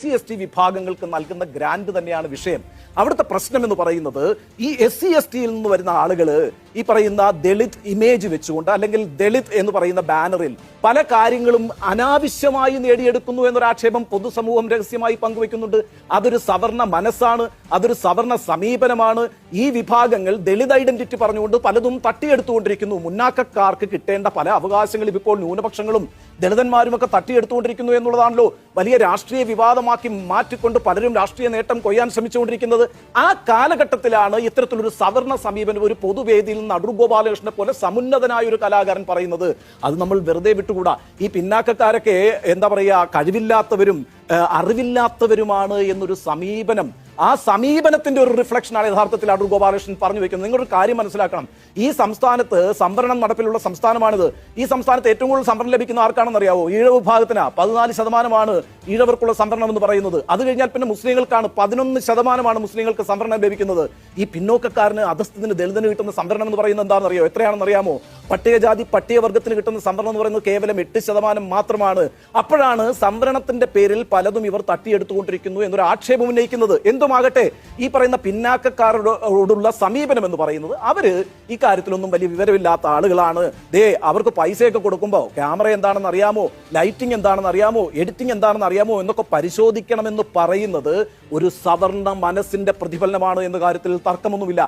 SC/ST വിഭാഗങ്ങൾക്ക് നൽകുന്ന grant തന്നെയാണ് വിഷയം. അവിടുത്തെ പ്രശ്നം എന്ന് പറയുന്നത് ഈ SC/STയിൽ നിന്ന് വരുന്ന ആളുകൾ ഈ പറയുന്ന ദളിത് ഇമേജ് വെച്ചുകൊണ്ട് അല്ലെങ്കിൽ ദളിത് എന്ന് പറയുന്ന ബാനറിൽ പല കാര്യങ്ങളും അനാവശ്യമായി നേടിയെടുക്കുന്നു എന്നൊരാക്ഷേപം പൊതുസമൂഹം രഹസ്യമായി പങ്കുവെക്കുന്നുണ്ട്. അതൊരു സവർണ മനസ്സാണ്, അതൊരു സവർണ സമീപനമാണ്. ഈ വിഭാഗങ്ങൾ ദളിത് ഐഡന്റിറ്റി പറഞ്ഞുകൊണ്ട് പലതും തട്ടിയെടുത്തുകൊണ്ടിരിക്കുന്നു. മുന്നാക്കക്കാർക്ക് കിട്ടേണ്ട പല അവകാശങ്ങളും ഇപ്പോൾ ന്യൂനപക്ഷങ്ങളും ദളിതന്മാരുമൊക്കെ തട്ടിയെടുത്തുകൊണ്ടിരിക്കുന്നു എന്നുള്ളതാണല്ലോ വലിയ രാഷ്ട്രീയ വിവാദമാക്കി മാറ്റിക്കൊണ്ട് പലരും രാഷ്ട്രീയ നേട്ടം കൊയ്യാൻ ശ്രമിച്ചുകൊണ്ടിരിക്കുന്നത്. ആ കാലഘട്ടത്തിലാണ് ഇത്തരത്തിലൊരു സവർണ സമീപനം ഒരു പൊതുവേദിയിൽ നിന്ന് അടൂർ ഗോപാലകൃഷ്ണനെ പോലെ സമുന്നതനായ ഒരു കലാകാരൻ പറയുന്നത്. അത് നമ്മൾ വെറുതെ വിട്ടുകൂടാ. ഈ പിന്നാക്കക്കാരൊക്കെ എന്താ പറയാ, കഴിവില്ലാത്തവരും അറിവില്ലാത്തവരുമാണ് എന്നൊരു സമീപനം, ആ സമീപനത്തിന്റെ ഒരു റിഫ്ലക്ഷനാണ് യഥാർത്ഥത്തിൽ അടൂർ ഗോപാലകൃഷ്ണൻ പറഞ്ഞു വെക്കുന്നത്. നിങ്ങളൊരു കാര്യം മനസ്സിലാക്കണം, ഈ സംസ്ഥാനത്ത് സംവരണം നടപ്പിലുള്ള സംസ്ഥാനമാണിത്. ഈ സംസ്ഥാനത്ത് ഏറ്റവും കൂടുതൽ സംവരണം ലഭിക്കുന്ന ആർക്കാണെന്ന് അറിയാവോ? ഈഴവ വിഭാഗത്തിന് 14% ഈഴവർക്കുള്ള സംവരണം എന്ന് പറയുന്നത്. അത് കഴിഞ്ഞാൽ പിന്നെ മുസ്ലിങ്ങൾക്കാണ് 11% മുസ്ലിങ്ങൾക്ക് സംവരണം ലഭിക്കുന്നത്. ഈ പിന്നോക്കക്കാരന് അധസ്ഥിതിന് ദളിതന് കിട്ടുന്ന സംവരണം എന്ന് പറയുന്നത് എന്താണെന്ന് അറിയോ? എത്രയാണെന്ന് അറിയാമോ? പട്ടികജാതി പട്ടികവർഗത്തിന് കിട്ടുന്ന സംവരണം എന്ന് പറയുന്നത് കേവലം 8% മാത്രമാണ്. അപ്പോഴാണ് സംവരണത്തിന്റെ പേരിൽ പലതും ഇവർ തട്ടിയെടുത്തുകൊണ്ടിരിക്കുന്നു എന്നൊരു ആക്ഷേപം ഉന്നയിക്കുന്നത്. എന്തുമാകട്ടെ, ഈ പറയുന്ന പിന്നാക്കക്കാരോടുള്ള സമീപനം എന്ന് പറയുന്നത് അവര് ഈ കാര്യത്തിലൊന്നും വലിയ വിവരമില്ലാത്ത ആളുകളാണ്. അവർക്ക് പൈസയൊക്കെ കൊടുക്കുമ്പോൾ ക്യാമറ എന്താണെന്ന് അറിയാമോ, ലൈറ്റിംഗ് എന്താണെന്ന് അറിയാമോ, എഡിറ്റിംഗ് എന്താണെന്ന് അറിയാമോ എന്നൊക്കെ പരിശോധിക്കണമെന്ന് പറയുന്നത് ഒരു സവർണ മനസ്സിന്റെ പ്രതിഫലനമാണ് എന്ന കാര്യത്തിൽ തർക്കമൊന്നുമില്ല.